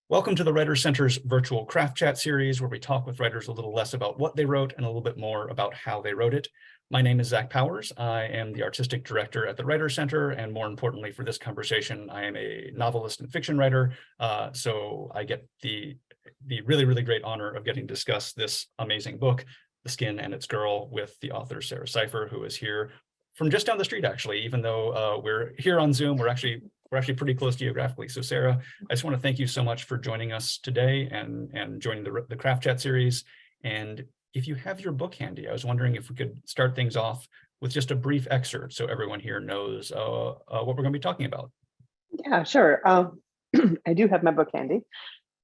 Welcome to the Writers Center's virtual craft chat series, where we talk with writers a little less about what they wrote and a little bit more about how they wrote it. My name is Zach Powers. I am the artistic director at the Writers Center, and more importantly for this conversation, I am a novelist and fiction writer. So I get the really, really great honor of getting to discuss this amazing book, The Skin and Its Girl, with the author Sarah Cypher, who is here from just down the street, actually. Even though we're here on Zoom, we're actually pretty close geographically. So Sarah, I just want to thank you so much for joining us today and joining the Craft Chat series. And if you have your book handy, I was wondering if we could start things off with just a brief excerpt so everyone here knows what we're going to be talking about. Yeah, sure. I do have my book handy.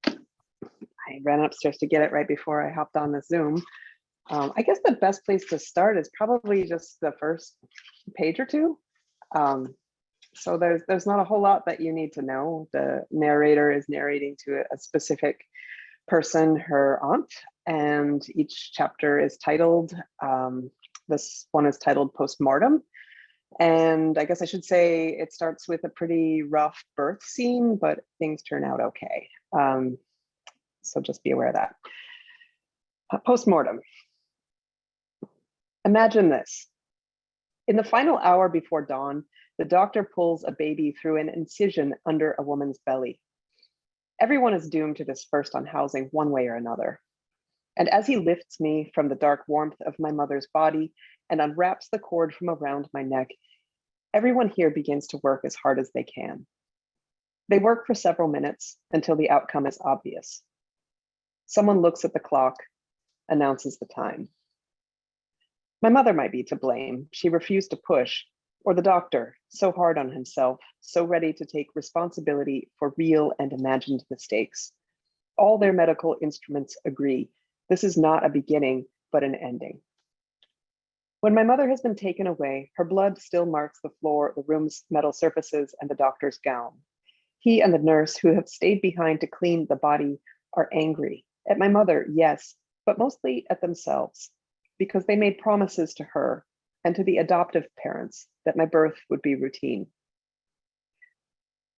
I ran upstairs to get it right before I hopped on the Zoom. I guess the best place to start is probably just the first page or two. So there's not a whole lot that you need to know. The narrator is narrating to a specific person, her aunt, and each chapter is titled, this one is titled PostMortem. And I guess I should say it starts with a pretty rough birth scene, but things turn out okay. So just be aware of that. PostMortem. Imagine this. In the final hour before dawn, the doctor pulls a baby through an incision under a woman's belly. Everyone is doomed to this first unhousing one way or another. And as he lifts me from the dark warmth of my mother's body and unwraps the cord from around my neck, everyone here begins to work as hard as they can. They work for several minutes until the outcome is obvious. Someone looks at the clock, announces the time. My mother might be to blame. She refused to push, or the doctor, so hard on himself, so ready to take responsibility for real and imagined mistakes. All their medical instruments agree. This is not a beginning, but an ending. When my mother has been taken away, her blood still marks the floor, the room's metal surfaces, and the doctor's gown. He and the nurse who have stayed behind to clean the body are angry. At my mother, yes, but mostly at themselves, because they made promises to her and to the adoptive parents that my birth would be routine.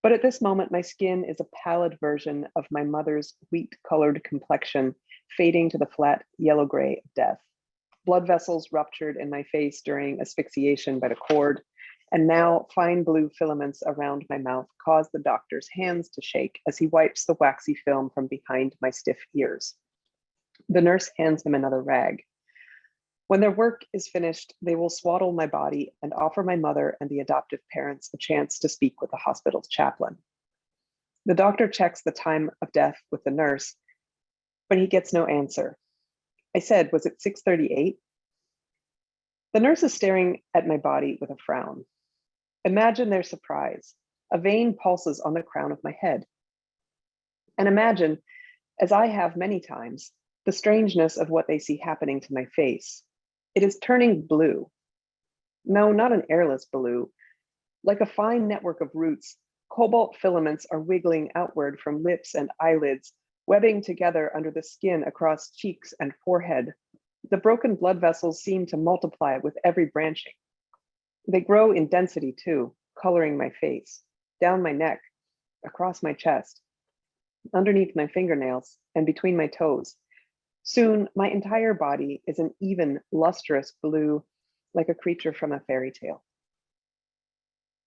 But at this moment, my skin is a pallid version of my mother's wheat-colored complexion, fading to the flat yellow-gray of death. Blood vessels ruptured in my face during asphyxiation by the cord, and now fine blue filaments around my mouth cause the doctor's hands to shake as he wipes the waxy film from behind my stiff ears. The nurse hands him another rag. When their work is finished, they will swaddle my body and offer my mother and the adoptive parents a chance to speak with the hospital's chaplain. The doctor checks the time of death with the nurse, but he gets no answer. I said, was it 6:38? The nurse is staring at my body with a frown. Imagine their surprise. A vein pulses on the crown of my head. And imagine, as I have many times, the strangeness of what they see happening to my face. It is turning blue. No, not an airless blue. Like a fine network of roots, cobalt filaments are wiggling outward from lips and eyelids, webbing together under the skin across cheeks and forehead. The broken blood vessels seem to multiply with every branching. They grow in density too, coloring my face, down my neck, across my chest, underneath my fingernails, and between my toes. Soon, my entire body is an even, lustrous blue, like a creature from a fairy tale.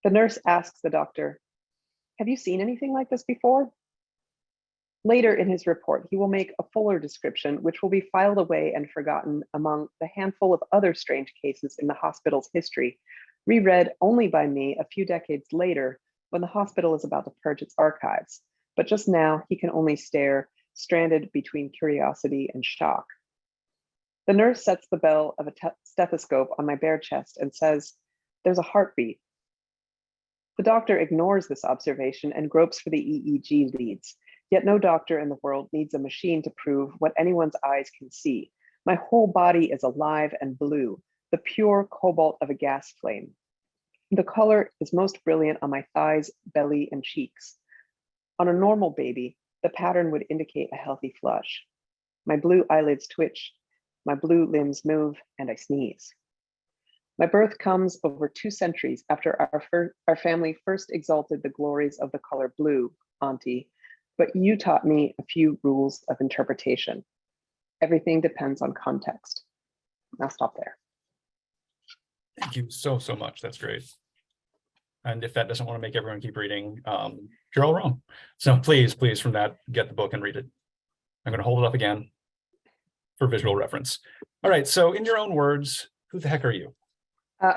The nurse asks the doctor, "Have you seen anything like this before?" Later in his report, he will make a fuller description, which will be filed away and forgotten among the handful of other strange cases in the hospital's history, reread only by me a few decades later when the hospital is about to purge its archives. But just now, he can only stare, stranded between curiosity and shock. The nurse sets the bell of a stethoscope on my bare chest and says, "There's a heartbeat." The doctor ignores this observation and gropes for the EEG leads. Yet no doctor in the world needs a machine to prove what anyone's eyes can see. My whole body is alive and blue, the pure cobalt of a gas flame. The color is most brilliant on my thighs, belly, and cheeks. On a normal baby, the pattern would indicate a healthy flush. My blue eyelids twitch, my blue limbs move, and I sneeze. My birth comes over 2 centuries after our family first exalted the glories of the color blue, Auntie, but you taught me a few rules of interpretation. Everything depends on context. I'll stop there. Thank you so much. That's great. And if that doesn't want to make everyone keep reading, you're all wrong. So please from that, get the book and read it. I'm going to hold it up again for visual reference. All right, so in your own words, who the heck are you?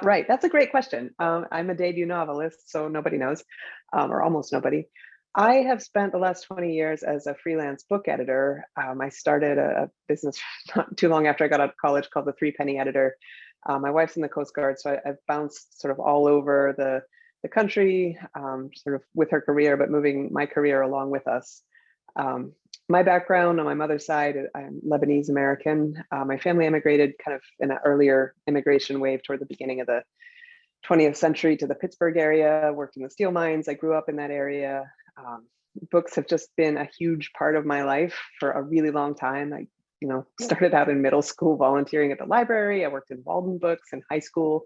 Right, that's a great question. I'm a debut novelist, so nobody knows, or almost nobody. I have spent the last 20 years as a freelance book editor. I started a business not too long after I got out of college called the Three Penny Editor. My wife's in the Coast Guard, so I've bounced sort of all over the country, sort of with her career, but moving my career along with us. My background on my mother's side, I'm Lebanese American. My family immigrated kind of in an earlier immigration wave toward the beginning of the 20th century to the Pittsburgh area, worked in the steel mines. I grew up in that area. Books have just been a huge part of my life for a really long time. I started out in middle school volunteering at the library. I worked in Walden Books in high school.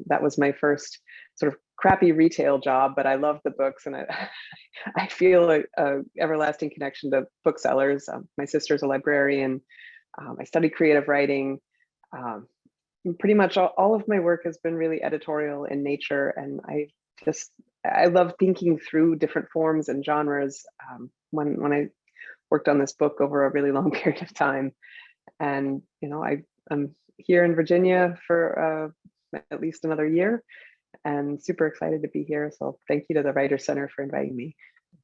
That was my first sort of crappy retail job, but I love the books, and I feel a everlasting connection to booksellers. My sister's a librarian. I studied creative writing. Pretty much all of my work has been really editorial in nature, and I love thinking through different forms and genres. When I worked on this book over a really long period of time, and I'm here in Virginia for at least another year, and super excited to be here. So thank you to the Writer Center for inviting me.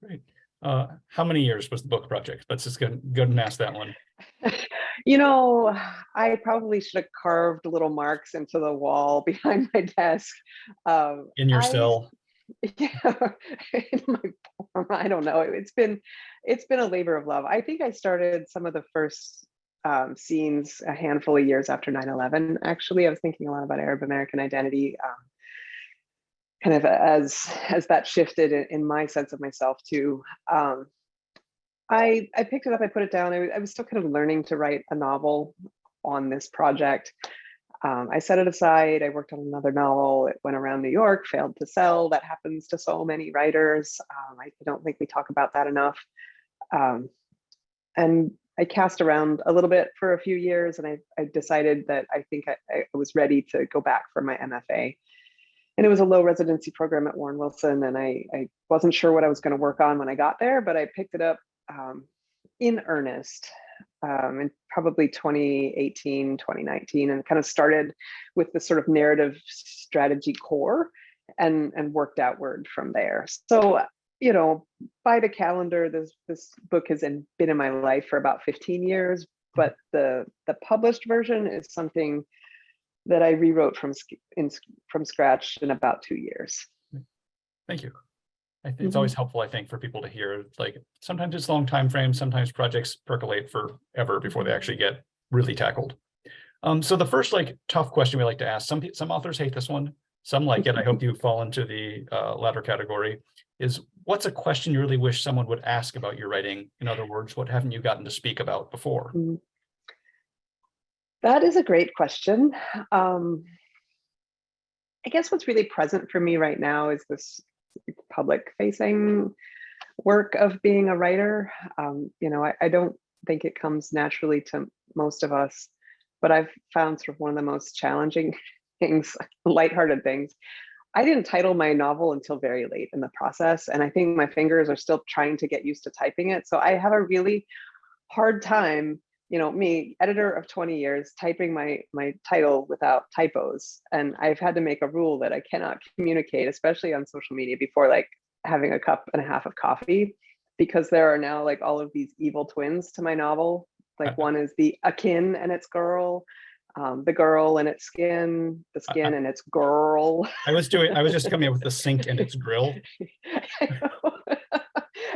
Great. How many years was the book project? Let's just go and ask that one. I probably should have carved little marks into the wall behind my desk. In your cell. Yeah, I don't know. It's been a labor of love. I think I started some of the first scenes a handful of years after 9/11. Actually, I was thinking a lot about Arab American identity, kind of as that shifted in my sense of myself too. I picked it up, I put it down. I was still kind of learning to write a novel on this project. I set it aside. I worked on another novel. It went around New York, failed to sell. That happens to so many writers. I don't think we talk about that enough. And I cast around a little bit for a few years, and I decided that I think I was ready to go back for my MFA. And it was a low residency program at Warren Wilson, and I wasn't sure what I was going to work on when I got there, but I picked it up in earnest in probably 2018, 2019, and kind of started with the sort of narrative strategy core and worked outward from there. So, by the calendar, this book has been in my life for about 15 years, but the published version is something that I rewrote from scratch in about 2 years. Thank you. It's always helpful, I think, for people to hear, like, sometimes it's long time frames, sometimes projects percolate forever before they actually get really tackled. So the first tough question we like to ask, some authors hate this one, some like it. I hope you fall into the latter category, is what's a question you really wish someone would ask about your writing? In other words, what haven't you gotten to speak about before? That is a great question. I guess what's really present for me right now is this public facing work of being a writer. I don't think it comes naturally to most of us, but I've found sort of one of the most challenging things, lighthearted things. I didn't title my novel until very late in the process, and I think my fingers are still trying to get used to typing it. So I have a really hard time, me, editor of 20 years, typing my title without typos. And I've had to make a rule that I cannot communicate, especially on social media, before having a cup and a half of coffee, because there are now all of these evil twins to my novel. One is the akin and its girl, the girl and its skin, the skin and its girl. I was just coming up with the sink and its grill.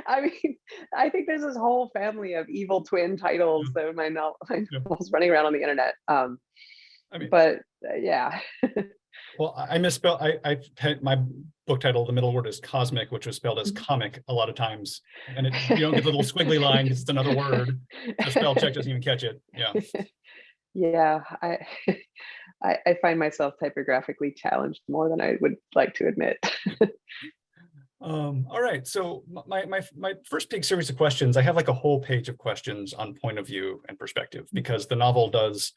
I mean, I think there's this whole family of evil twin titles that my novels running around on the internet. Yeah. Well, I misspelled. I had my book title. The middle word is cosmic, which was spelled as comic a lot of times, and you don't get the little squiggly line because it's another word. The spell check doesn't even catch it. Yeah. Yeah, I find myself typographically challenged more than I would like to admit. All right, so my first big series of questions, I have like a whole page of questions on point of view and perspective, because the novel does,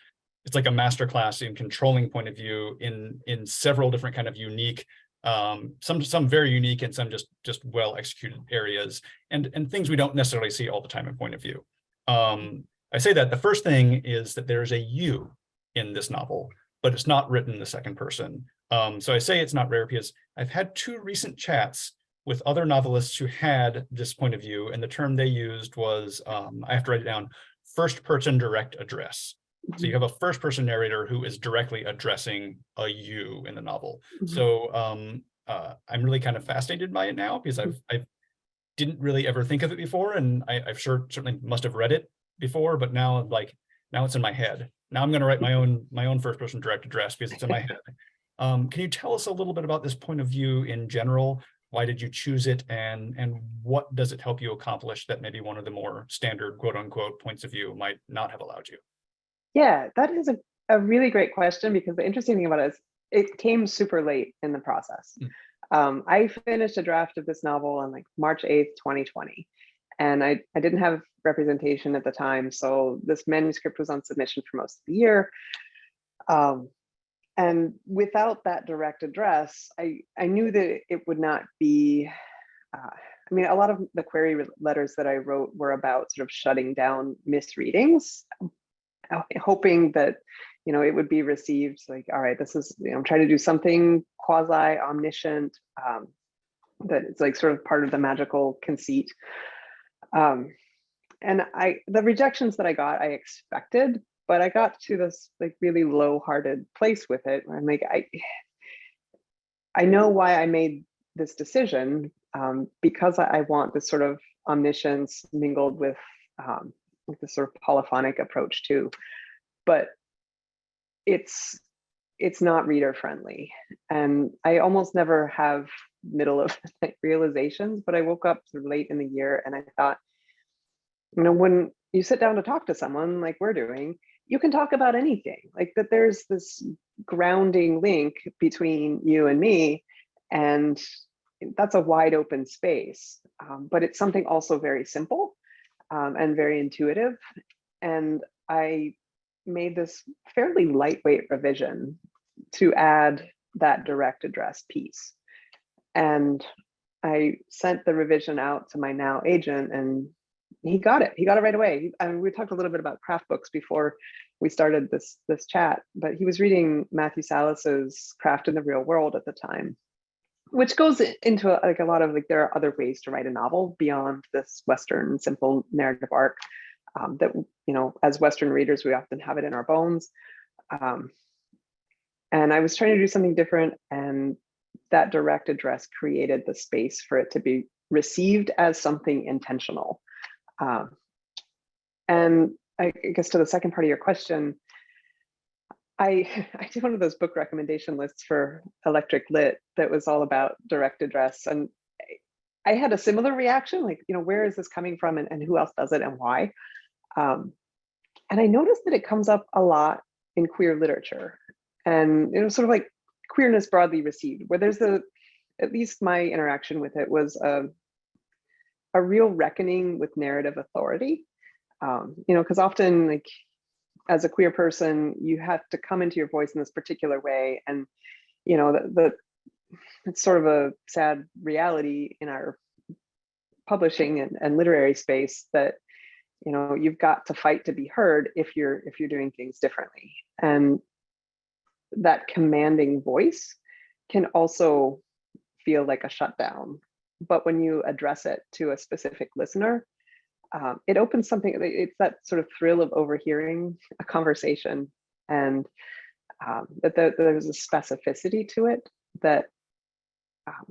it's like a masterclass in controlling point of view in several different kind of unique, some very unique and some just well executed areas, and things we don't necessarily see all the time in point of view. I say that the first thing is that there's a you in this novel, but it's not written in the second person. So I say it's not rare because I've had 2 recent chats with other novelists who had this point of view, and the term they used was, I have to write it down, first person direct address. So you have a first person narrator who is directly addressing a you in the novel. So I'm really kind of fascinated by it now, because I didn't really ever think of it before, and I've certainly must have read it before, but now it's in my head. Now I'm going to write my own first person direct address because it's in my head. Can you tell us a little bit about this point of view in general? Why did you choose it, and what does it help you accomplish that maybe one of the more standard quote unquote points of view might not have allowed you? Yeah, that is a really great question, because the interesting thing about it is it came super late in the process. I finished a draft of this novel on like March 8th, 2020. And I didn't have representation at the time. So this manuscript was on submission for most of the year. And without that direct address, I knew that it would not be, I mean, a lot of the query letters that I wrote were about sort of shutting down misreadings, hoping that, it would be received like, all right, this is, I'm trying to do something quasi omniscient, that it's like sort of part of the magical conceit. And the rejections that I got, I expected, but I got to this like really low-hearted place with it. Where I'm like, I know why I made this decision, because I want this sort of omniscience mingled with this sort of polyphonic approach too. But it's not reader friendly, and I almost never have middle of the night realizations. But I woke up sort of late in the year, and I thought, when you sit down to talk to someone like we're doing, you can talk about anything, like that there's this grounding link between you and me, and that's a wide open space. But it's something also very simple and very intuitive. And I made this fairly lightweight revision to add that direct address piece. And I sent the revision out to my now agent, and he got it. He got it right away. I mean, we talked a little bit about craft books before we started this chat, but he was reading Matthew Salas's Craft in the Real World at the time, which goes into like a lot of like, there are other ways to write a novel beyond this Western simple narrative arc, that, as Western readers, we often have it in our bones. And I was trying to do something different, and that direct address created the space for it to be received as something intentional. And I guess to the second part of your question, I did one of those book recommendation lists for Electric Lit that was all about direct address. And I had a similar reaction, like, where is this coming from, and who else does it and why? And I noticed that it comes up a lot in queer literature, and it was sort of like queerness broadly received, where there's at least my interaction with it was a real reckoning with narrative authority. Because often, like, as a queer person, you have to come into your voice in this particular way, and it's sort of a sad reality in our publishing and literary space that you've got to fight to be heard if you're doing things differently. And that commanding voice can also feel like a shutdown. But when you address it to a specific listener, it opens something. It's that sort of thrill of overhearing a conversation, and that there's a specificity to it that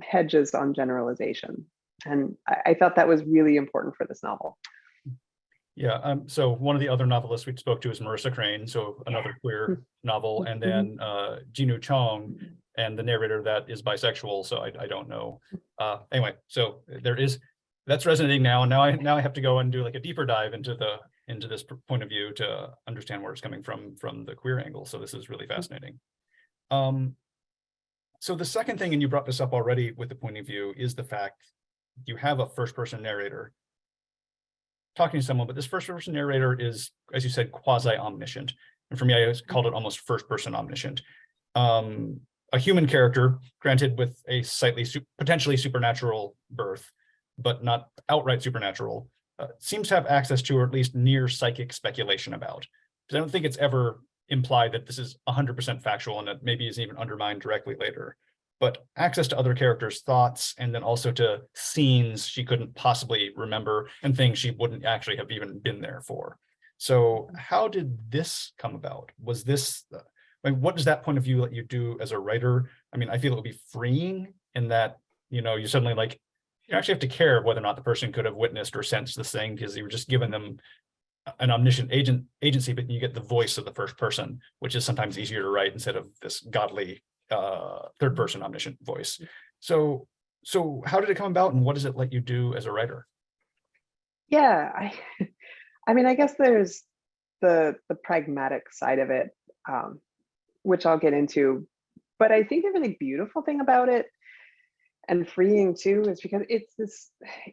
hedges on generalization. And I thought that was really important for this novel. Yeah, so one of the other novelists we spoke to is Marissa Crane, so another queer novel, and then Jinu Chong, and the narrator that is bisexual, so I don't know. Anyway, so that's resonating now, and now I have to go and do like a deeper dive into this point of view to understand where it's coming from the queer angle. So this is really fascinating. So the second thing, and you brought this up already with the point of view, is the fact you have a first-person narrator talking to someone, but this first-person narrator is, as you said, quasi-omniscient. And for me, I called it almost first-person omniscient. A human character, granted with a slightly potentially supernatural birth, but not outright supernatural, seems to have access to, or at least near psychic speculation about. Because I don't think it's ever implied that this is 100% factual and that maybe isn't even undermined directly later. But access to other characters' thoughts, and then also to scenes she couldn't possibly remember and things she wouldn't actually have even been there for. So how did this come about? Was this, what does that point of view let you do as a writer? I mean, I feel it would be freeing in that, you suddenly you actually have to care whether or not the person could have witnessed or sensed this thing, because you were just giving them an omniscient agency, but you get the voice of the first person, which is sometimes easier to write instead of this godly third person omniscient voice. So how did it come about, and what does it let you do as a writer? Yeah, I mean, I guess there's the pragmatic side of it, which I'll get into. But I think the really beautiful thing about it, and freeing too, is because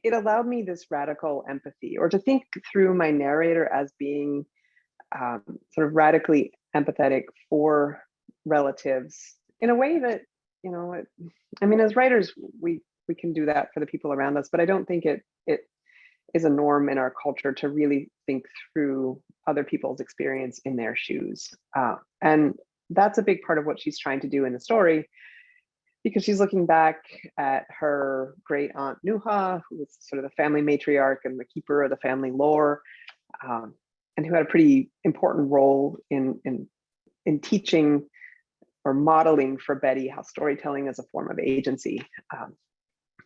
it allowed me this radical empathy, or to think through my narrator as being sort of radically empathetic for relatives in a way that, I mean, as writers, we can do that for the people around us, but I don't think it is a norm in our culture to really think through other people's experience in their shoes. And that's a big part of what she's trying to do in the story, because she's looking back at her great aunt Nuha, who was sort of the family matriarch and the keeper of the family lore, and who had a pretty important role in teaching or modeling for Betty how storytelling is a form of agency.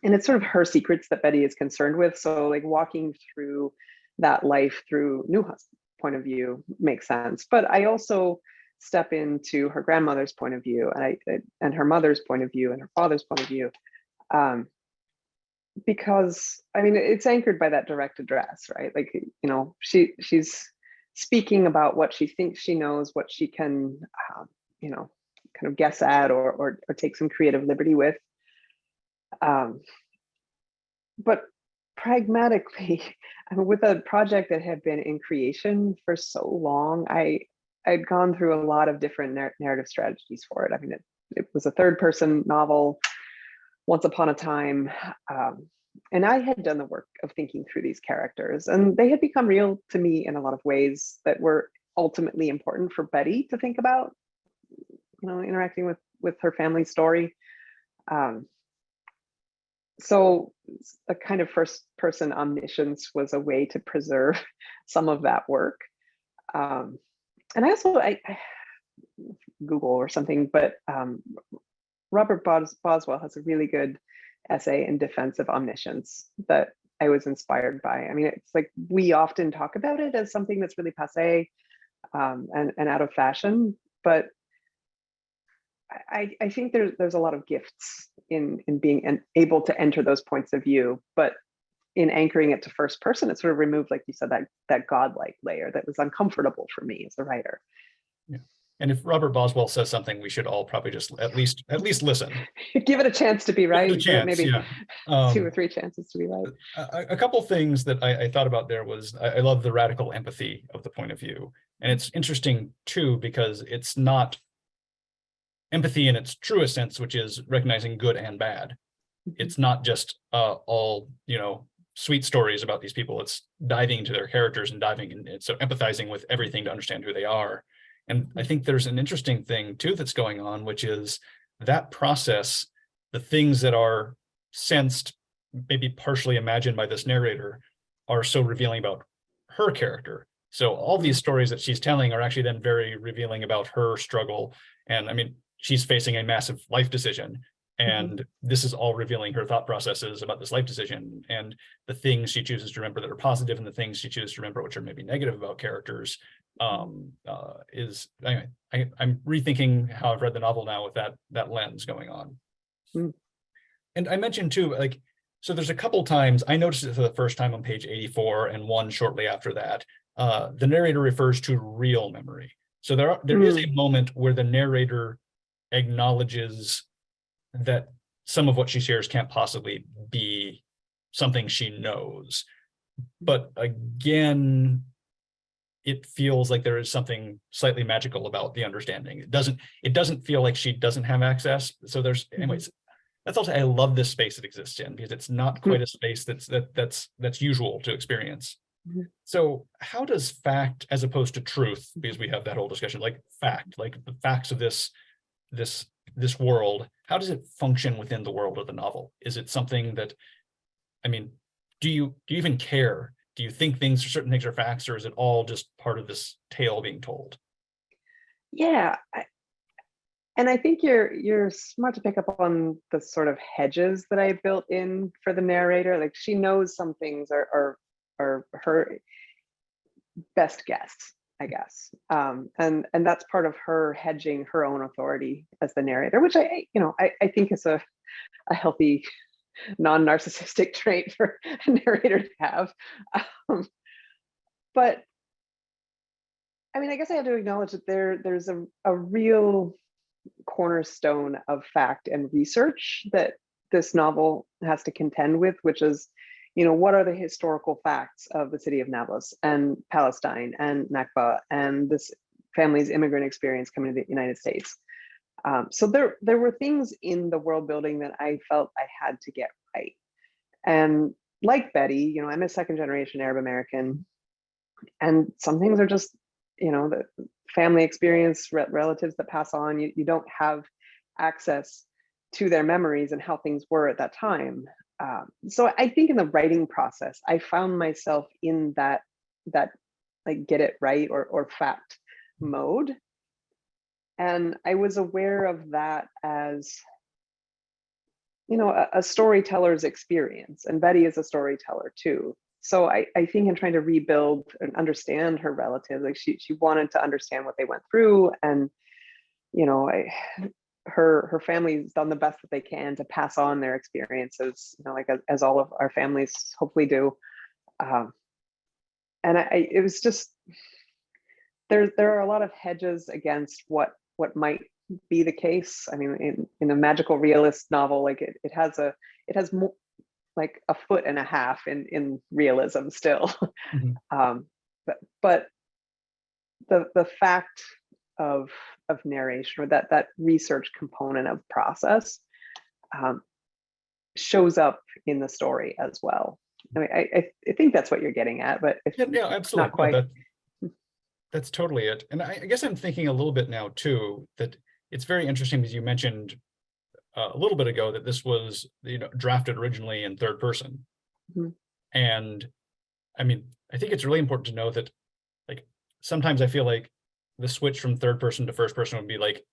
And it's sort of her secrets that Betty is concerned with. So walking through that life through Nuha's point of view makes sense. But I also step into her grandmother's point of view, and her mother's point of view, and her father's point of view, because I mean, it's anchored by that direct address, right? She's speaking about what she thinks she knows, what she can, kind of guess at or take some creative liberty with. But pragmatically, I mean, with a project that had been in creation for so long, I'd gone through a lot of different narrative strategies for it. I mean, it was a third-person novel, once upon a time, and I had done the work of thinking through these characters, and they had become real to me in a lot of ways that were ultimately important for Betty to think about, interacting with her family story. So a kind of first-person omniscience was a way to preserve some of that work. And I also, I Google or something, but Robert Boswell has a really good essay in defense of omniscience that I was inspired by. I mean, it's we often talk about it as something that's really passé and out of fashion, but I think there's a lot of gifts in being able to enter those points of view, but in anchoring it to first person, it sort of removed, like you said, that godlike layer that was uncomfortable for me as a writer. Yeah. And if Robert Boswell says something, we should all probably just at least listen. Give it a chance to be right. Give it a chance, maybe yeah. 2 or 3 chances to be right. A couple things that I thought about there was, I love the radical empathy of the point of view. And it's interesting too, because it's not empathy in its truest sense, which is recognizing good and bad. It's not just all, sweet stories about these people. It's diving into their characters and diving in, so empathizing with everything to understand who they are. And I think there's an interesting thing too that's going on, which is that process, the things that are sensed, maybe partially imagined by this narrator, are so revealing about her character. So all these stories that she's telling are actually then very revealing about her struggle. And I mean, she's facing a massive life decision. And this is all revealing her thought processes about this life decision, and the things she chooses to remember that are positive, and the things she chooses to remember which are maybe negative about characters. Is anyway, I'm rethinking how I've read the novel now with that lens going on. And I mentioned too, so there's a couple times I noticed it for the first time on page 84, and one shortly after that. The narrator refers to real memory. So there is a moment where the narrator acknowledges that some of what she shares can't possibly be something she knows. But again, it feels like there is something slightly magical about the understanding. It doesn't feel like she doesn't have access. So there's, anyways, that's also, I love this space it exists in, because it's not quite a space that's usual to experience. So how does fact, as opposed to truth, because we have that whole discussion, like fact, like the facts of this world, how does it function within the world of the novel? Is it something that, I mean, do you even care? Do you think certain things are facts, or is it all just part of this tale being told? Yeah, and I think you're smart to pick up on the sort of hedges that I built in for the narrator. Like, she knows some things are her best guess, I guess, and that's part of her hedging her own authority as the narrator, which I think is a healthy non-narcissistic trait for a narrator to have. But I mean, I guess I have to acknowledge that there's a real cornerstone of fact and research that this novel has to contend with, which is, what are the historical facts of the city of Nablus and Palestine and Nakba and this family's immigrant experience coming to the United States. So there were things in the world building that I felt I had to get right. And like Betty, I'm a second generation Arab American, and some things are just, the family experience, relatives that pass on, you don't have access to their memories and how things were at that time. So I think in the writing process, I found myself in that like get it right or fact mode. And I was aware of that as, a storyteller's experience. And Betty is a storyteller too. So I think in trying to rebuild and understand her relatives, like she wanted to understand what they went through. And, her family's done the best that they can to pass on their experiences, like as all of our families hopefully do. And it was just, there are a lot of hedges against what might be the case. I mean, in a magical realist novel, like it has more like a foot and a half in realism still. But the fact of narration, or that research component of process, shows up in the story as well. I mean, I think that's what you're getting at, but Yeah, absolutely. not quite. No, that's totally it. And I guess I'm thinking a little bit now too, that it's very interesting, because you mentioned a little bit ago that this was, drafted originally in third person. And I mean, I think it's really important to know that, like, sometimes I feel like the switch from third person to first person would be like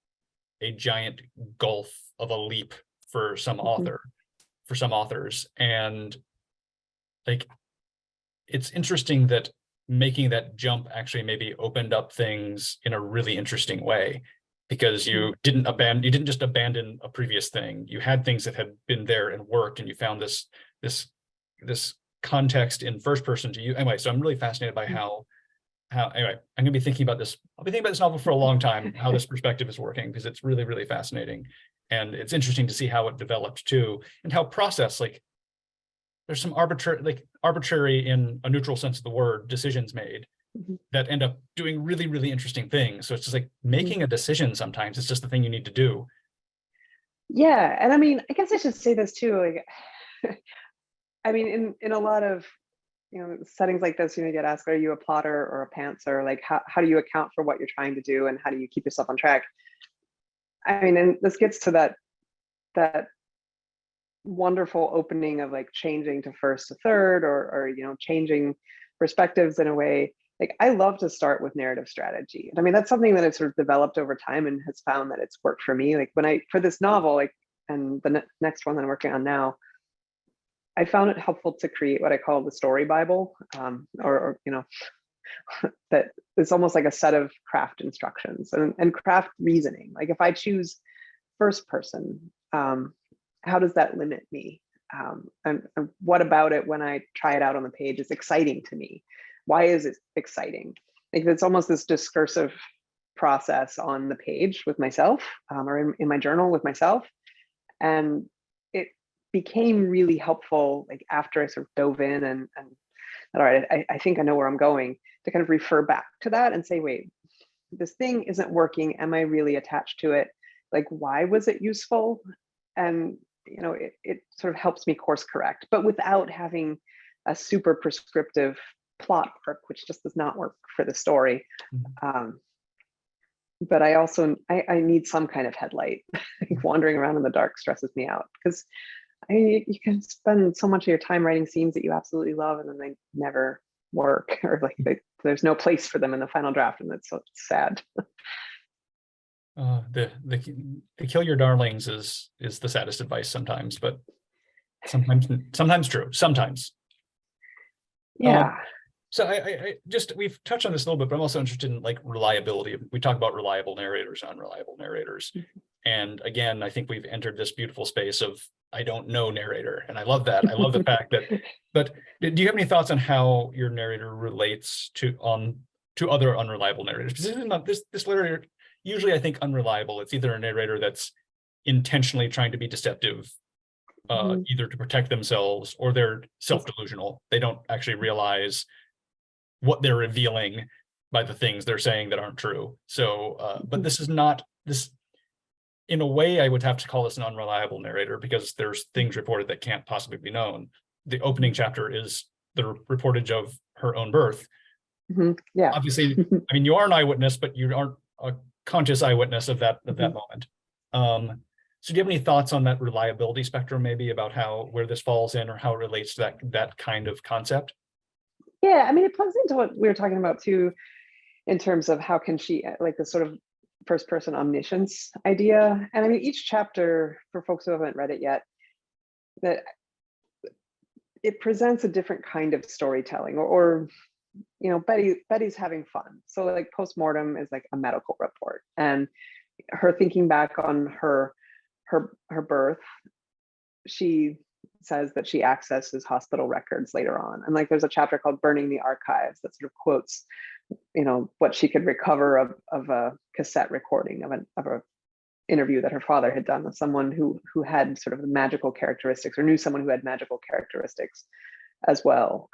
a giant gulf of a leap for some authors. And like, it's interesting that making that jump actually maybe opened up things in a really interesting way, because you didn't just abandon a previous thing. You had things that had been there and worked, and you found this context in first person to you. Anyway, so I'm really fascinated by how anyway, I'm gonna be thinking about this. I'll be thinking about this novel for a long time, how this perspective is working, because it's really, really fascinating. And it's interesting to see how it developed too, and how process, like, there's some arbitrary in a neutral sense of the word, decisions made that end up doing really, really interesting things. So it's just like making a decision sometimes, it's just the thing you need to do. Yeah. And I mean, I guess I should say this too. Like, I mean, in a lot of, settings like this, you get asked, are you a plotter or a pantser? Like, how do you account for what you're trying to do, and how do you keep yourself on track? I mean, and this gets to that wonderful opening of like changing to first to third, or changing perspectives in a way. Like, I love to start with narrative strategy. And I mean, that's something that I've sort of developed over time and has found that it's worked for me. Like, for this novel, like, and the next one that I'm working on now, I found it helpful to create what I call the story Bible, or that it's almost like a set of craft instructions and craft reasoning. Like, if I choose first person, how does that limit me? And what about it when I try it out on the page is exciting to me? Why is it exciting? Like, it's almost this discursive process on the page with myself, or in my journal with myself. And it became really helpful, like after I sort of dove in and all right, I think I know where I'm going, to kind of refer back to that and say, wait, this thing isn't working. Am I really attached to it? Like, why was it useful? And, you know, it sort of helps me course correct, but without having a super prescriptive plot arc, which just does not work for the story. But I also, I need some kind of headlight. Wandering around in the dark stresses me out, because you can spend so much of your time writing scenes that you absolutely love, and then they never work, or like there's no place for them in the final draft, and that's so sad. The kill your darlings is the saddest advice sometimes, but sometimes true, sometimes. Yeah. So I just, we've touched on this a little bit, but I'm also interested in like reliability. We talk about reliable narrators, unreliable narrators. And again, I think we've entered this beautiful space of I don't know narrator. And I love that. I love the fact that, but do you have any thoughts on how your narrator relates to other unreliable narrators? Because this is not this narrator, usually I think unreliable. It's either a narrator that's intentionally trying to be deceptive, either to protect themselves, or they're self-delusional. They don't actually realize what they're revealing by the things they're saying that aren't true. So, but this is not this. In a way, I would have to call this an unreliable narrator, because there's things reported that can't possibly be known. The opening chapter is the reportage of her own birth. Yeah. Obviously, I mean, you are an eyewitness, but you aren't a conscious eyewitness of that moment. So do you have any thoughts on that reliability spectrum, maybe about where this falls in, or how it relates to that kind of concept? Yeah, I mean, it plugs into what we were talking about too, in terms of how can she, like the sort of first person omniscience idea. And I mean, each chapter, for folks who haven't read it yet, that it presents a different kind of storytelling, or you know, Betty's having fun. So like PostMortem is like a medical report, and her thinking back on her birth, she says that she accesses hospital records later on. And like there's a chapter called Burning the Archives that sort of quotes, you know, what she could recover of a cassette recording of a interview that her father had done with someone who had sort of magical characteristics, or knew someone who had magical characteristics as well.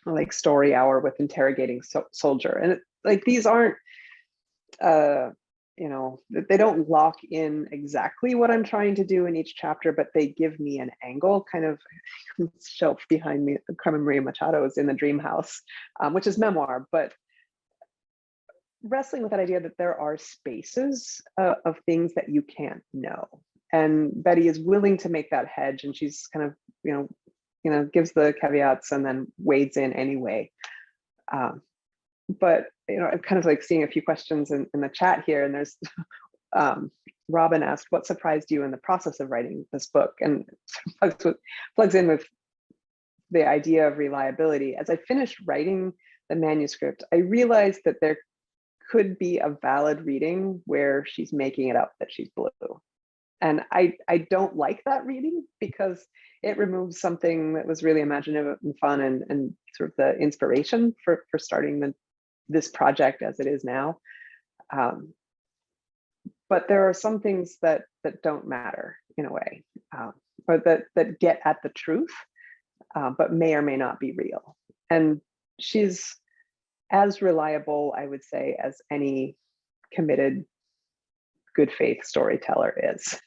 Like Story Hour with Interrogating Soldier. And like these aren't you know, they don't lock in exactly what I'm trying to do in each chapter, but they give me an angle, kind of shelf behind me. Carmen Maria Machado is in the Dream House, which is memoir, but wrestling with that idea that there are spaces of things that you can't know. And Betty is willing to make that hedge, and she's kind of, you know, gives the caveats and then wades in anyway. But you know, I'm kind of like seeing a few questions in the chat here, and there's Robin asked, what surprised you in the process of writing this book? And plugs in with the idea of reliability. As I finished writing the manuscript, I realized that there could be a valid reading where she's making it up that she's blue. And I don't like that reading, because it removes something that was really imaginative and fun, and sort of the inspiration for starting this project as it is now. But there are some things that don't matter in a way, or that get at the truth, but may or may not be real. And she's as reliable, I would say, as any committed good faith storyteller is.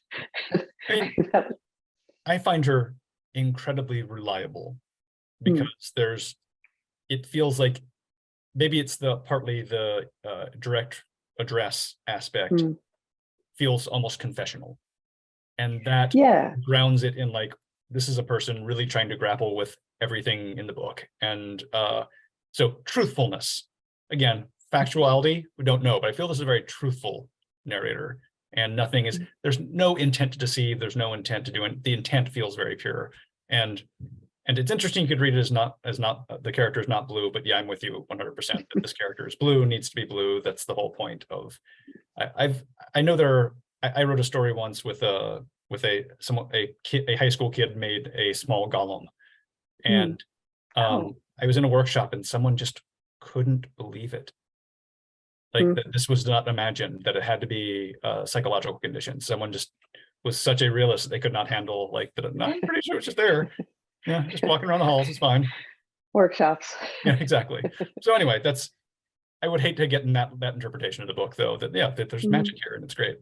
I find her incredibly reliable, because it feels like maybe it's partly the direct address aspect feels almost confessional, and that grounds it in like, this is a person really trying to grapple with everything in the book. And so truthfulness, again, factuality, we don't know, but I feel this is a very truthful narrator, and nothing is, there's no intent to deceive, there's no intent to do it. The intent feels very pure. And it's interesting, you could read it as not the character is not blue, but yeah, I'm with you 100% that this character is blue, needs to be blue. That's the whole point of, I know I wrote a story once with a high school kid made a small golem, and I was in a workshop and someone just couldn't believe it. Like that this was not imagined, that it had to be a psychological condition. Someone just was such a realist that they could not handle like that. No, I'm pretty sure it's just there. Yeah, just walking around the halls, it's fine. Workshops. Yeah, exactly. So anyway, I would hate to get in that interpretation of the book, though, that that there's magic here and it's great.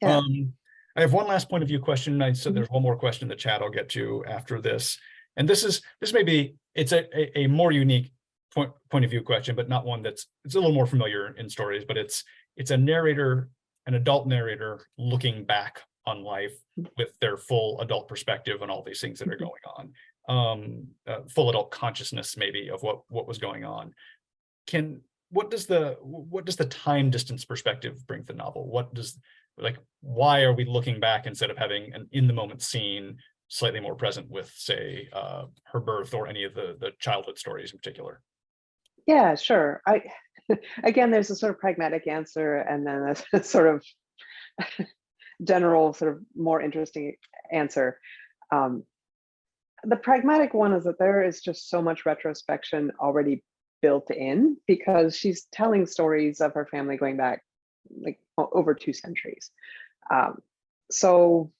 Yeah. I have one last point of view question. I said there's one more question in the chat I'll get to after this. And this may be, it's a more unique point of view question, but not one it's a little more familiar in stories, but it's a narrator, an adult narrator looking back on life with their full adult perspective on all these things that are going on. Full adult consciousness maybe of what was going on. What does the time distance perspective bring to the novel? Why are we looking back instead of having an in the moment scene slightly more present with, say, her birth or any of the childhood stories in particular? Yeah, sure. Again, there's a sort of pragmatic answer, and then a sort of general, sort of more interesting answer. The pragmatic one is that there is just so much retrospection already built in, because she's telling stories of her family going back like over 2 centuries. So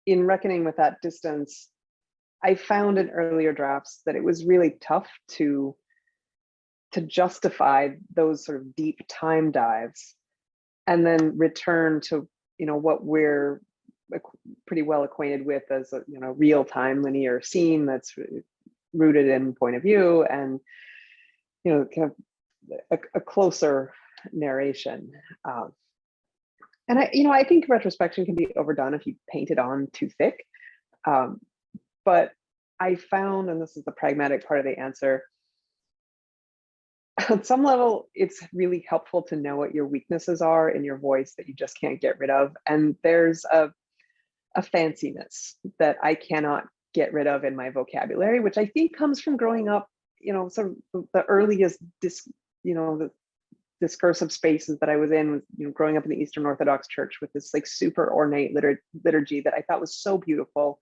in reckoning with that distance, I found in earlier drafts that it was really tough to justify those sort of deep time dives and then return to what we're pretty well acquainted with as a real-time linear scene that's rooted in point of view and kind of a closer narration. And I think retrospection can be overdone if you paint it on too thick. But I found, and this is the pragmatic part of the answer, on some level, it's really helpful to know what your weaknesses are in your voice that you just can't get rid of. And there's a fanciness that I cannot get rid of in my vocabulary, which I think comes from growing up, sort of the earliest the discursive spaces that I was in was, growing up in the Eastern Orthodox Church with this like super ornate liturgy that I thought was so beautiful.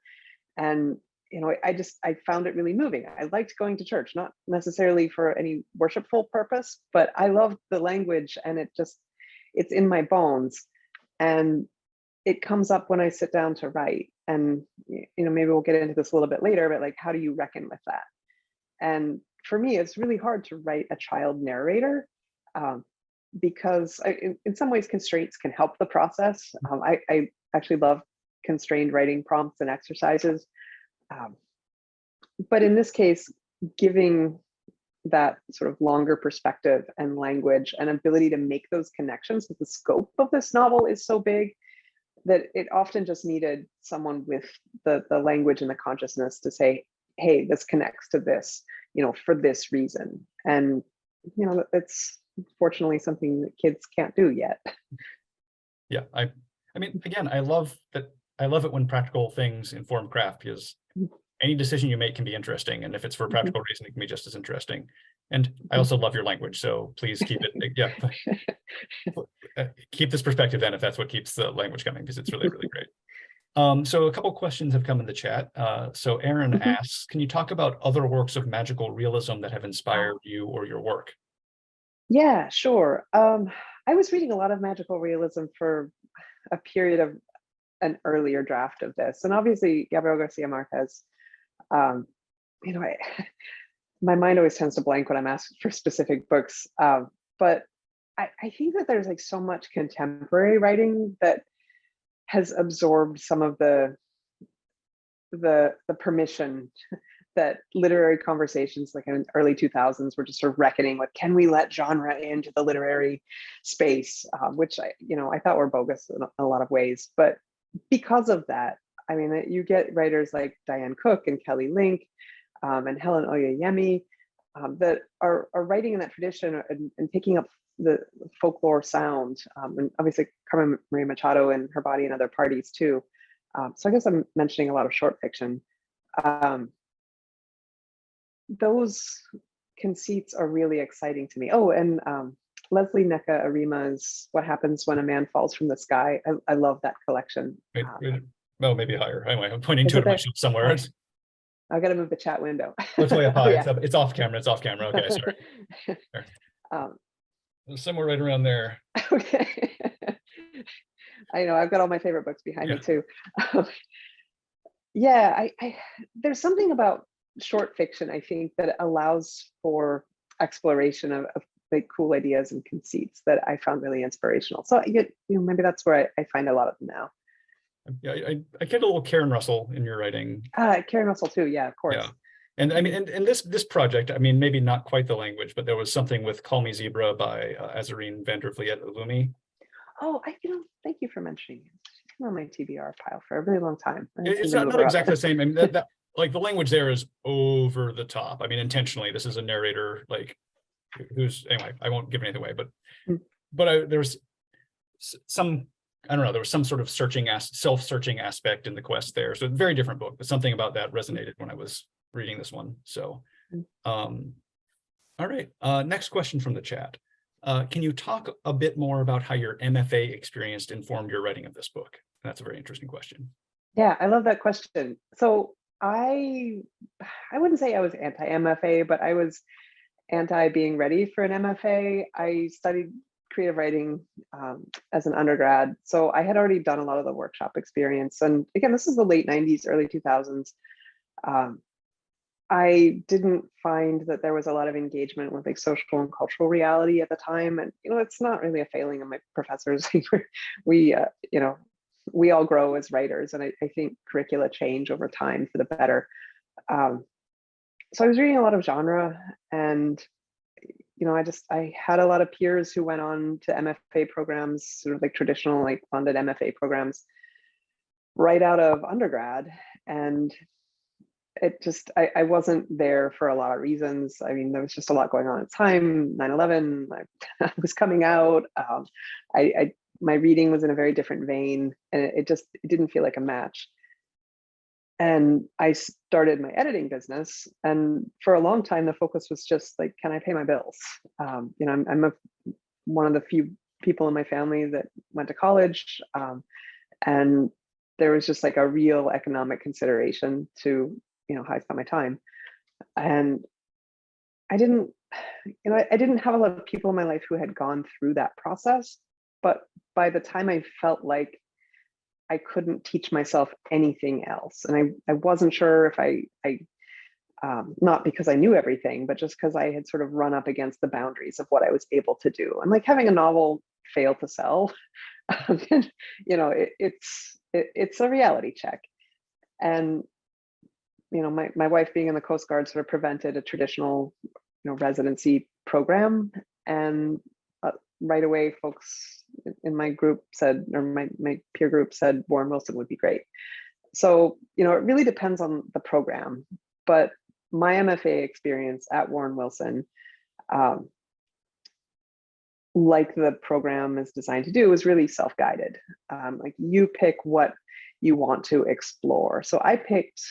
And I found it really moving. I liked going to church, not necessarily for any worshipful purpose, but I loved the language, and it's in my bones. And it comes up when I sit down to write. And maybe we'll get into this a little bit later, but like, how do you reckon with that? And for me, it's really hard to write a child narrator, because in some ways constraints can help the process. I actually love constrained writing prompts and exercises. But in this case, giving that sort of longer perspective and language and ability to make those connections, because the scope of this novel is so big that it often just needed someone with the language and the consciousness to say, hey, this connects to this, for this reason. And, it's fortunately something that kids can't do yet. Yeah, I mean, again, I love it when practical things inform craft, because any decision you make can be interesting, and if it's for a practical reason, it can be just as interesting. And I also love your language, so please keep it. Keep this perspective then, if that's what keeps the language coming, because it's really, really great. So a couple questions have come in the chat. So Aaron asks, can you talk about other works of magical realism that have inspired you or your work? Yeah, sure. I was reading a lot of magical realism for a period of an earlier draft of this, and obviously Gabriel Garcia Marquez. My mind always tends to blank when I'm asked for specific books, but I think that there's like so much contemporary writing that has absorbed some of the permission that literary conversations like in the early 2000s were just sort of reckoning with, can we let genre into the literary space, which I thought were bogus in a lot of ways. But because of that, I mean, you get writers like Diane Cook and Kelly Link and Helen Oyeyemi that are writing in that tradition and picking up the folklore sound, and obviously Carmen Maria Machado and Her Body and Other Parties too. So I guess I'm mentioning a lot of short fiction. Those conceits are really exciting to me. Oh, and Leslie Neka Arima's What Happens When a Man Falls from the Sky. I love that collection. Well, maybe higher. Anyway, I'm pointing to it myself somewhere. I got to move the chat window. It's way up high. Yeah. It's off camera. It's off camera. Okay, sorry. Somewhere right around there. Okay. I know, I've got all my favorite books behind Yeah. me too. Yeah, there's something about short fiction, I think, that allows for exploration of like cool ideas and conceits that I found really inspirational. So I get, maybe that's where I find a lot of them now. Yeah, I get a little Karen Russell in your writing. Karen Russell too, yeah, of course. Yeah. And I mean, and this project, I mean, maybe not quite the language, but there was something with Call Me Zebra by Azarine van der Vliet Illumi. Oh, thank you for mentioning it. It's been on my TBR pile for a really long time. It's not exactly the same. I mean, that like the language there is over the top. I mean, intentionally, this is a narrator like who's, anyway, I won't give anything away, but there's some, I don't know, there was some sort of self-searching aspect in the quest there. So very different book, but something about that resonated when I was reading this one. So, all right. Next question from the chat. Can you talk a bit more about how your MFA experience informed your writing of this book? That's a very interesting question. Yeah, I love that question. So I wouldn't say I was anti-MFA, but I was anti being ready for an MFA. I studied creative writing as an undergrad. So I had already done a lot of the workshop experience. And again, this is the late 90s, early 2000s. I didn't find that there was a lot of engagement with like social and cultural reality at the time. And, it's not really a failing of my professors. we all grow as writers. And I think curricula change over time for the better. So I was reading a lot of genre, and I had a lot of peers who went on to MFA programs, sort of like traditional, like funded MFA programs right out of undergrad. And it just, I wasn't there for a lot of reasons. I mean, there was just a lot going on at the time, 9/11, I was coming out. My reading was in a very different vein, and it didn't feel like a match. And I started my editing business, and for a long time, the focus was just like, can I pay my bills? I'm one of the few people in my family that went to college, and there was just like a real economic consideration to, how I spent my time. And I didn't have a lot of people in my life who had gone through that process, but by the time I felt like I couldn't teach myself anything else. And I wasn't sure if I not because I knew everything, but just because I had sort of run up against the boundaries of what I was able to do. And like having a novel fail to sell, it's a reality check. And, my wife being in the Coast Guard sort of prevented a traditional, residency program. And right away, folks in my group said, or my peer group said, Warren Wilson would be great. So, it really depends on the program. But my MFA experience at Warren Wilson, like the program is designed to do, is really self-guided. Like you pick what you want to explore. So I picked,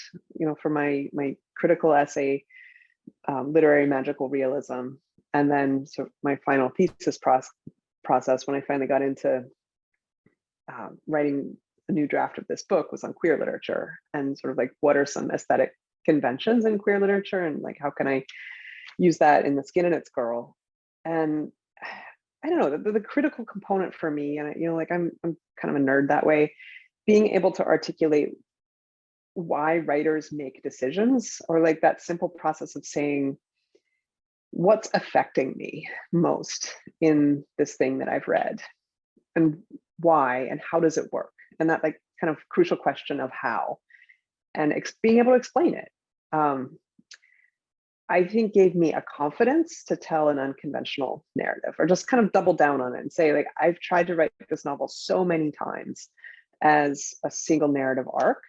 for my critical essay, literary magical realism, and then sort of my final thesis process when I finally got into writing a new draft of this book was on queer literature, and sort of like what are some aesthetic conventions in queer literature, and like how can I use that in The Skin and Its Girl. And I don't know, the critical component for me, and I'm kind of a nerd that way, being able to articulate why writers make decisions, or like that simple process of saying, what's affecting me most in this thing that I've read, and why, and how does it work? And that like kind of crucial question of how, and being able to explain it, I think gave me a confidence to tell an unconventional narrative, or just kind of double down on it and say, like, I've tried to write this novel so many times as a single narrative arc.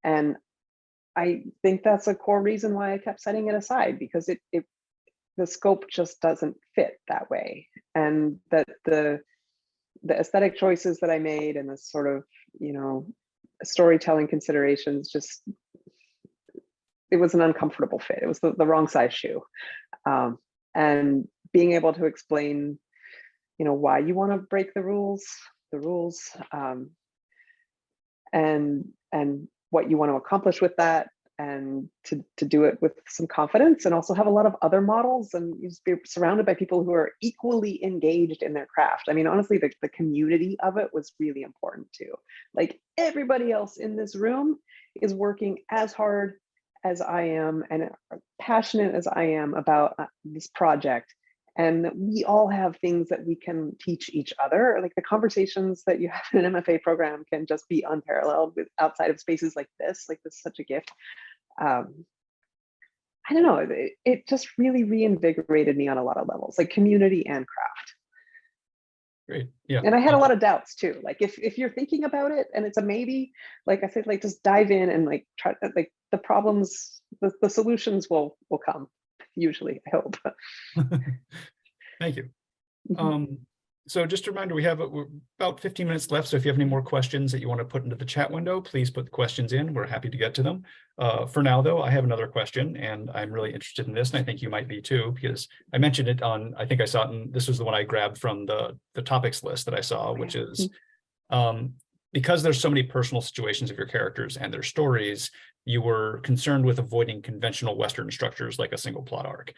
And I think that's a core reason why I kept setting it aside, because the scope just doesn't fit that way. And that the aesthetic choices that I made, and the sort of, storytelling considerations, just, it was an uncomfortable fit. It was the wrong size shoe. And being able to explain, why you want to break the rules, and what you want to accomplish with that, and to do it with some confidence, and also have a lot of other models, and you just be surrounded by people who are equally engaged in their craft. I mean, honestly, the community of it was really important too. Like, everybody else in this room is working as hard as I am and passionate as I am about this project. And we all have things that we can teach each other. Like, the conversations that you have in an MFA program can just be unparalleled with outside of spaces like this. Like, this is such a gift. I don't know, it just really reinvigorated me on a lot of levels, like community and craft. Great. Yeah. And I had a lot of doubts too. Like, if you're thinking about it and it's a maybe, like I said, like, just dive in and like try, like, the problems, the solutions will come, usually, I hope. Thank you. So just a reminder, we have about 15 minutes left. So if you have any more questions that you want to put into the chat window, please put the questions in. We're happy to get to them. For now, though, I have another question, and I'm really interested in this, and I think you might be too, because I mentioned it on, I think I saw it, and this was the one I grabbed from the topics list that I saw, which is because there's so many personal situations of your characters and their stories, you were concerned with avoiding conventional Western structures like a single plot arc.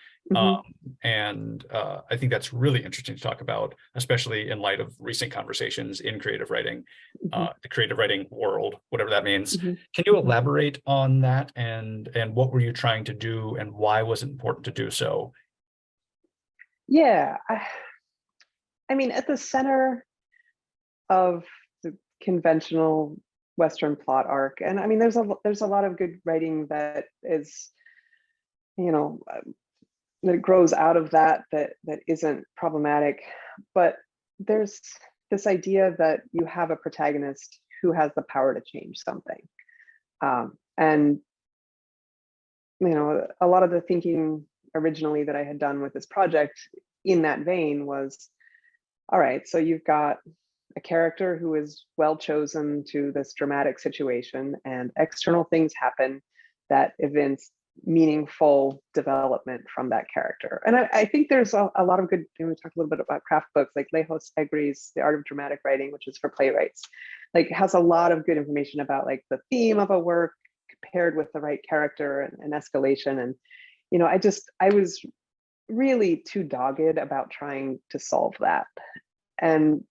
And I think that's really interesting to talk about, especially in light of recent conversations in creative writing, the creative writing world, whatever that means. Can you elaborate on that, and what were you trying to do, and why was it important to do so? Yeah, I mean, at the center of the conventional Western plot arc, and I mean, there's a lot of good writing that is, you know, that grows out of that isn't problematic, but there's this idea that you have a protagonist who has the power to change something, and you know, a lot of the thinking originally that I had done with this project in that vein was, all right, so you've got a character who is well chosen to this dramatic situation, and external things happen that evince meaningful development from that character. And I think there's a lot of good, we talked a little bit about craft books, like Lejos Egri's The Art of Dramatic Writing, which is for playwrights, like, has a lot of good information about like the theme of a work paired with the right character and escalation. And, you know, I was really too dogged about trying to solve that, and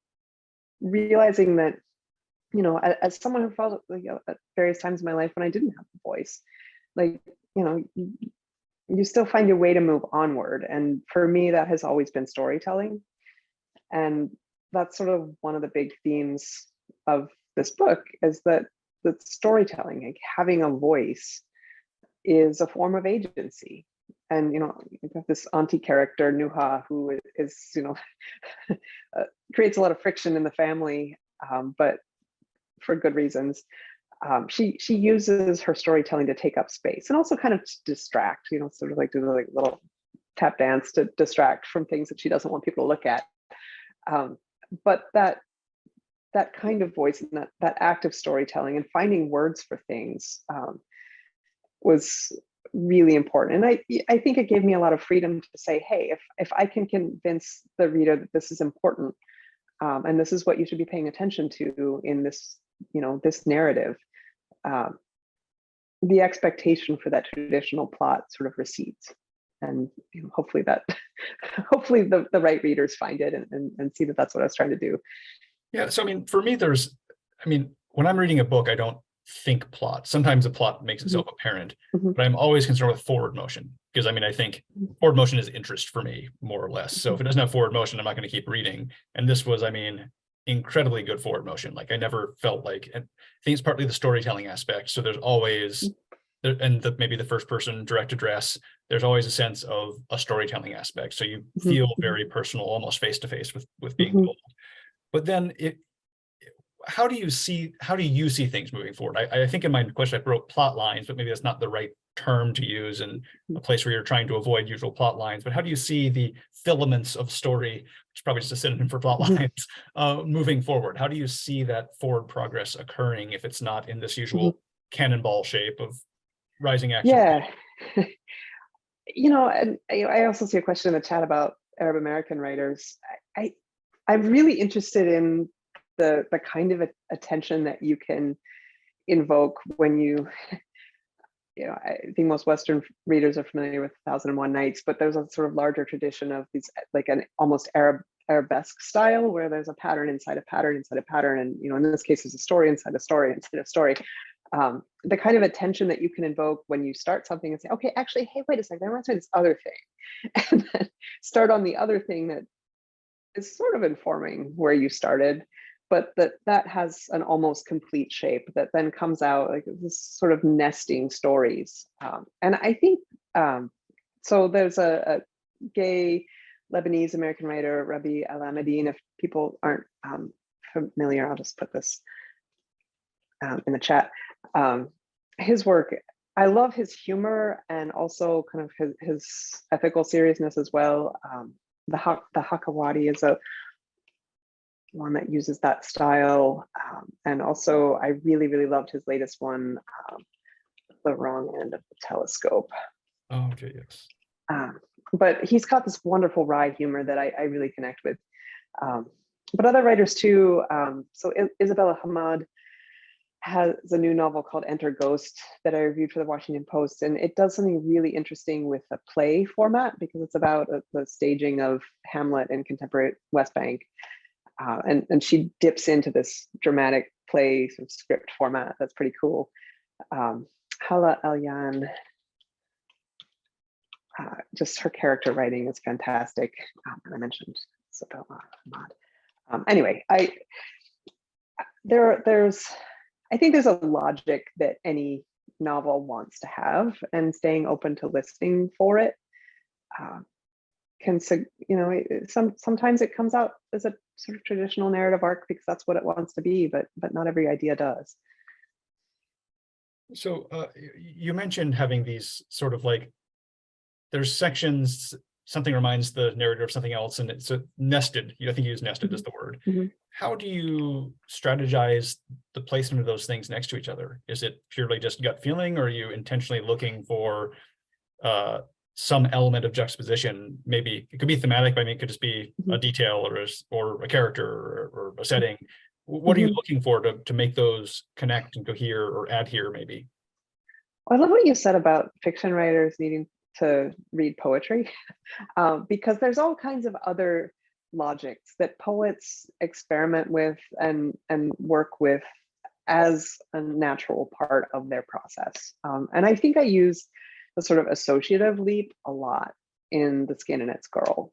realizing that, you know, as someone who felt, like, at various times in my life when I didn't have a voice, like, you know, you still find your way to move onward. And for me, that has always been storytelling. And that's sort of one of the big themes of this book, is that storytelling, like having a voice, is a form of agency. And, you know, you have this auntie character, Nuha, who is, you know, creates a lot of friction in the family, but for good reasons. She uses her storytelling to take up space, and also kind of to distract, you know, sort of like do the like little tap dance to distract from things that she doesn't want people to look at. But that kind of voice, and that act of storytelling and finding words for things was really important. And I think it gave me a lot of freedom to say, hey, if I can convince the reader that this is important, and this is what you should be paying attention to in this, you know, this narrative, the expectation for that traditional plot sort of recedes. And, you know, hopefully the right readers find it and see that that's what I was trying to do. Yeah. So, I mean, for me, when I'm reading a book, I don't think plot. Sometimes the plot makes itself apparent, but I'm always concerned with forward motion, because I mean, I think forward motion is interest for me, more or less. So if it doesn't have forward motion, I'm not going to keep reading. And this was, I mean, incredibly good forward motion. Like, I never felt like, and I think it's partly the storytelling aspect. So there's always, and maybe the first person direct address, there's always a sense of a storytelling aspect. So you feel very personal, almost face to face with being told. But then how do you see things moving forward? I think in my question I wrote plot lines, but maybe that's not the right term to use in a place where you're trying to avoid usual plot lines. But how do you see the filaments of story, which is probably just a synonym for plot lines, moving forward? How do you see that forward progress occurring if it's not in this usual cannonball shape of rising action? Yeah. You know, and I also see a question in the chat about Arab American writers. I'm really interested in the kind of attention that you can invoke when you I think most Western readers are familiar with Thousand and One Nights, but there's a sort of larger tradition of these, like an almost Arabesque style, where there's a pattern inside a pattern inside a pattern, and in this case, there's a story inside a story inside a story. The kind of attention that you can invoke when you start something and say, okay, actually, hey, wait a second, that reminds me of this other thing, and then start on the other thing that is sort of informing where you started, but that has an almost complete shape that then comes out like this sort of nesting stories. And I think, so there's a gay Lebanese American writer, Rabbi Alameddine. If people aren't familiar, I'll just put this in the chat. His work, I love his humor and also kind of his ethical seriousness as well. The Hakawati is a one that uses that style. And also I really, really loved his latest one, The Wrong End of the Telescope. Oh, okay, yes. But he's got this wonderful wry humor that I really connect with. But other writers too. So Isabella Hamad has a new novel called Enter Ghost that I reviewed for the Washington Post. And it does something really interesting with the play format, because it's about the staging of Hamlet in contemporary West Bank. And she dips into this dramatic play sort of script format that's pretty cool. Hala Elyan, just her character writing is fantastic. And I mentioned Isabella Hamad. Anyway, I think there's a logic that any novel wants to have, and staying open to listening for it can, sometimes it comes out as a sort of traditional narrative arc because that's what it wants to be, but not every idea does. So you mentioned having these sort of like, there's sections, something reminds the narrator of something else, and it's nested. I think you use nested as the word. Mm-hmm. How do you strategize the placement of those things next to each other? Is it purely just gut feeling, or are you intentionally looking for some element of juxtaposition? Maybe it could be thematic, but I mean, it could just be a detail or a character or a setting. What are you looking for to make those connect and cohere or adhere, maybe? I love what you said about fiction writers needing to read poetry, because there's all kinds of other logics that poets experiment with and work with as a natural part of their process. And I think I use the sort of associative leap a lot in The Skin and Its Girl.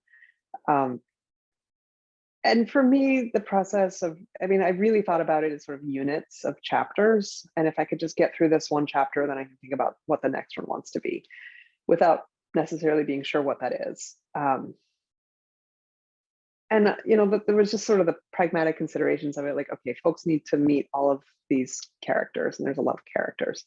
And for me, the process of, I really thought about it as sort of units of chapters. And if I could just get through this one chapter, then I can think about what the next one wants to be without necessarily being sure what that is. And, but there was just sort of the pragmatic considerations of it, like, okay, folks need to meet all of these characters, and there's a lot of characters.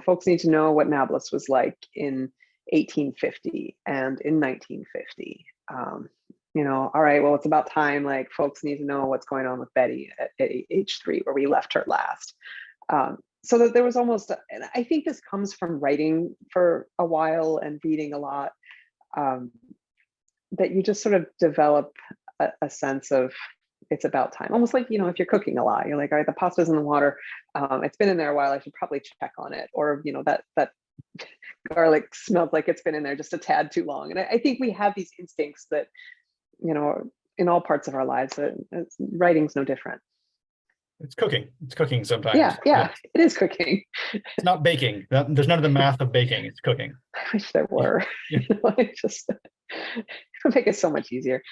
Folks need to know what Novelist was like in 1850 and in 1950. All right, well, it's about time, like, folks need to know what's going on with Betty at age 3, where we left her last. So that there was almost, and I think this comes from writing for a while and reading a lot, that you just sort of develop a sense of it's about time. Almost like, if you're cooking a lot, you're like, all right, the pasta's in the water. It's been in there a while, I should probably check on it. Or, that garlic smells like it's been in there just a tad too long. And I think we have these instincts that, in all parts of our lives, writing's no different. It's cooking. It's cooking sometimes. Yeah, it is cooking. It's not baking. There's none of the math of baking. It's cooking. I wish there were. Yeah. It would make it so much easier.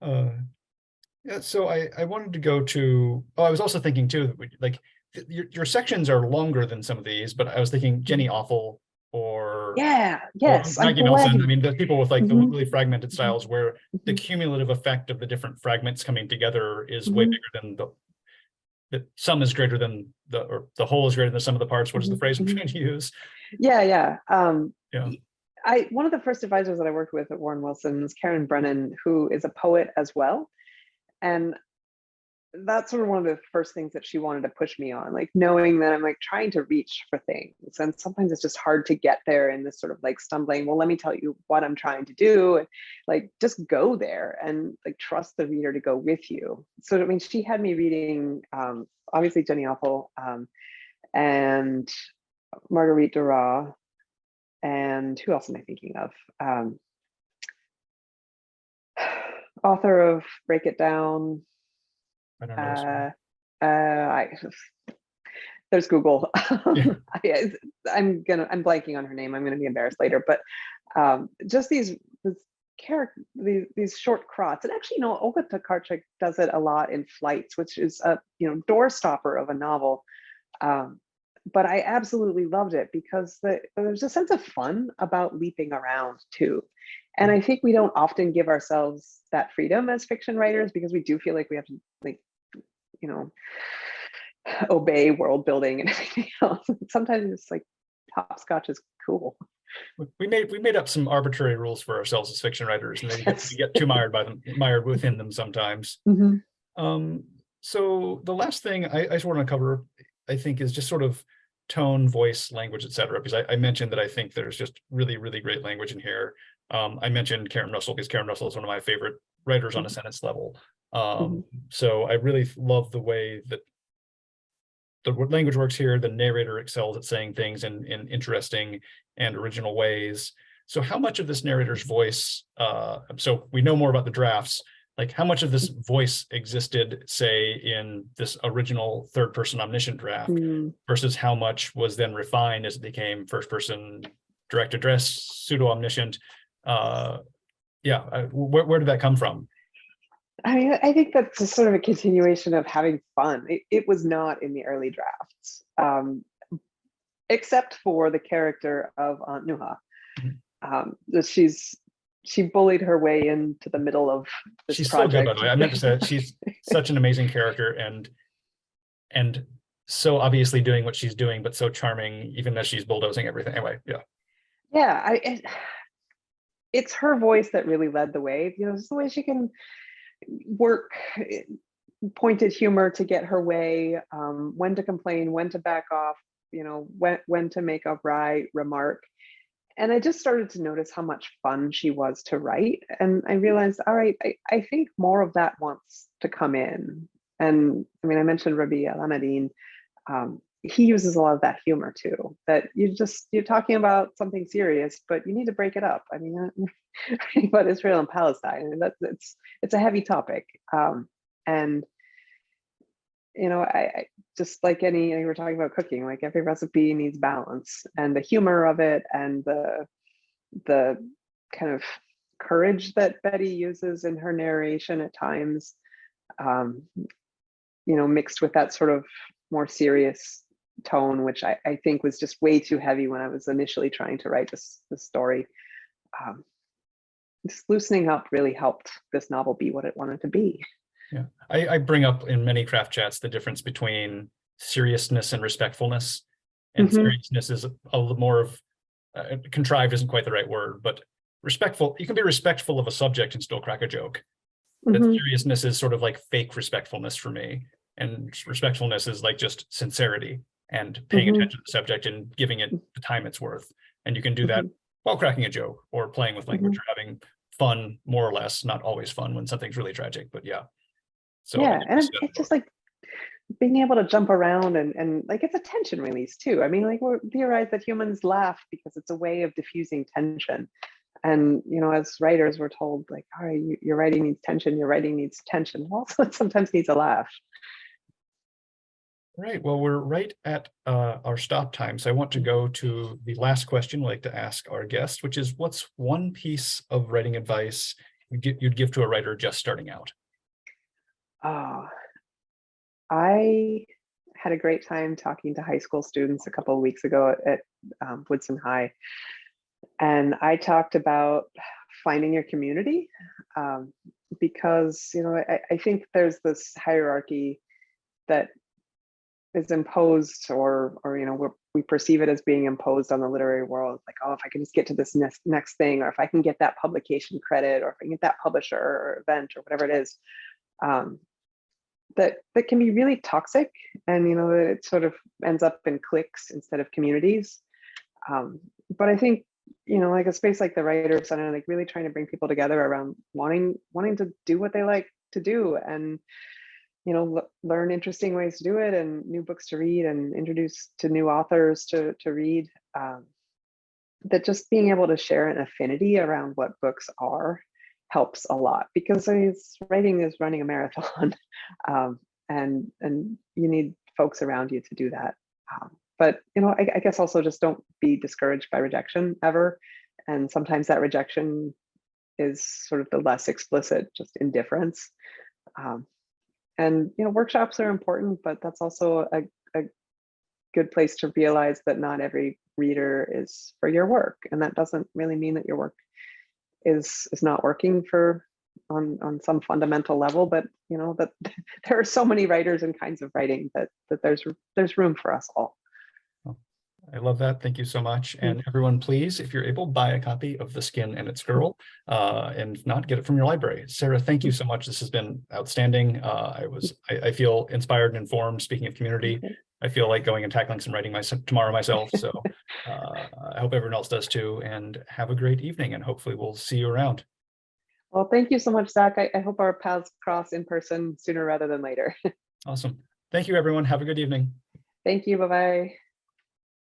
Yeah, so I wanted to go to, I was also thinking too, like your sections are longer than some of these, but I was thinking Jenny Offel or Maggie Nelson. I mean, the people with like the really fragmented styles where the cumulative effect of the different fragments coming together is way bigger than the sum is greater than the whole is greater than the sum of the parts. What is the phrase I'm trying to use? Yeah. One of the first advisors that I worked with at Warren Wilson was Karen Brennan, who is a poet as well. And that's sort of one of the first things that she wanted to push me on, like knowing that I'm like trying to reach for things. And sometimes it's just hard to get there in this sort of like stumbling, well, let me tell you what I'm trying to do. And like, just go there and like trust the reader to go with you. So, she had me reading, obviously Jenny Offel, and Marguerite Duras, and who else am I thinking of? Author of Break It Down. I don't know. There's Google. Yeah. I'm blanking on her name. I'm gonna be embarrassed later, but just these short crots. And actually, Olga Tokarczuk does it a lot in Flights, which is a door stopper of a novel. But I absolutely loved it because there's a sense of fun about leaping around too. And I think we don't often give ourselves that freedom as fiction writers because we do feel like we have to obey world building and everything else. Sometimes it's like hopscotch is cool. We made up some arbitrary rules for ourselves as fiction writers, and we get too mired within them sometimes. So the last thing I just want to cover, I think, is just sort of tone, voice, language, etc. Because I mentioned that I think there's just really, really great language in here. I mentioned Karen Russell because Karen Russell is one of my favorite writers on a sentence level. So I really love the way that the language works here. The narrator excels at saying things in interesting and original ways. So how much of this narrator's voice, so we know more about the drafts, like how much of this voice existed, say, in this original third person omniscient draft versus how much was then refined as it became first person direct address, pseudo omniscient? Where did that come from? I mean, I think that's just sort of a continuation of having fun. It was not in the early drafts, except for the character of Aunt Nuha. She bullied her way into the middle of this she's project. So good, by the way. I meant to say that she's such an amazing character and so obviously doing what she's doing, but so charming, even as she's bulldozing everything. Anyway, it's her voice that really led the way. It's the way she can work pointed humor to get her way, when to complain, when to back off, when to make a wry remark. And I just started to notice how much fun she was to write. And I realized, all right, I think more of that wants to come in. And I mean, I mentioned Rabi Al-Amadin. He uses a lot of that humor too, that you're talking about something serious, but you need to break it up. I mean, about Israel and Palestine, and it's a heavy topic. And I just like we were talking about cooking, like every recipe needs balance, and the humor of it and the kind of courage that Betty uses in her narration at times, mixed with that sort of more serious tone, which I think was just way too heavy when I was initially trying to write this story. Just loosening up really helped this novel be what it wanted to be. Yeah, I bring up in many craft chats the difference between seriousness and respectfulness. And seriousness is a little more of contrived isn't quite the right word, but respectful. You can be respectful of a subject and still crack a joke. But seriousness is sort of like fake respectfulness for me. And respectfulness is like just sincerity and paying attention to the subject and giving it the time it's worth. And you can do that while cracking a joke or playing with language or having fun, more or less, not always fun when something's really tragic, but yeah. So and it's just like being able to jump around and like it's a tension release too. I mean, like we theorize that humans laugh because it's a way of diffusing tension. And as writers, we're told like, all right, your writing needs tension, your writing needs tension. Also, it sometimes needs a laugh. Right. Well, we're right at our stop time. So I want to go to the last question we like to ask our guest, which is, what's one piece of writing advice you'd give to a writer just starting out? I had a great time talking to high school students a couple of weeks ago at Woodson High. And I talked about finding your community because, I think there's this hierarchy that is imposed or we perceive it as being imposed on the literary world. Like, oh, if I can just get to this next thing, or if I can get that publication credit, or if I can get that publisher or event or whatever it is, that can be really toxic. And, it sort of ends up in cliques instead of communities. But I think, like a space like the Writer Center, like really trying to bring people together around wanting to do what they like to do. And, learn interesting ways to do it and new books to read and introduce to new authors to read. That just being able to share an affinity around what books are helps a lot, because writing is running a marathon, and you need folks around you to do that. But I guess also just don't be discouraged by rejection ever, and sometimes that rejection is sort of the less explicit, just indifference. And workshops are important, but that's also a good place to realize that not every reader is for your work, and that doesn't really mean that your work is not working on some fundamental level, but that there are so many writers and kinds of writing that there's room for us all. I love that. Thank you so much. And everyone, please, if you're able, buy a copy of The Skin and Its Girl, and if not, get it from your library. Sarah, thank you so much. This has been outstanding. I feel inspired and informed. Speaking of community, I feel like going and tackling some writing tomorrow myself. So I hope everyone else does too. And have a great evening. And hopefully we'll see you around. Well, thank you so much, Zach. I hope our paths cross in person sooner rather than later. Awesome. Thank you, everyone. Have a good evening. Thank you. Bye-bye.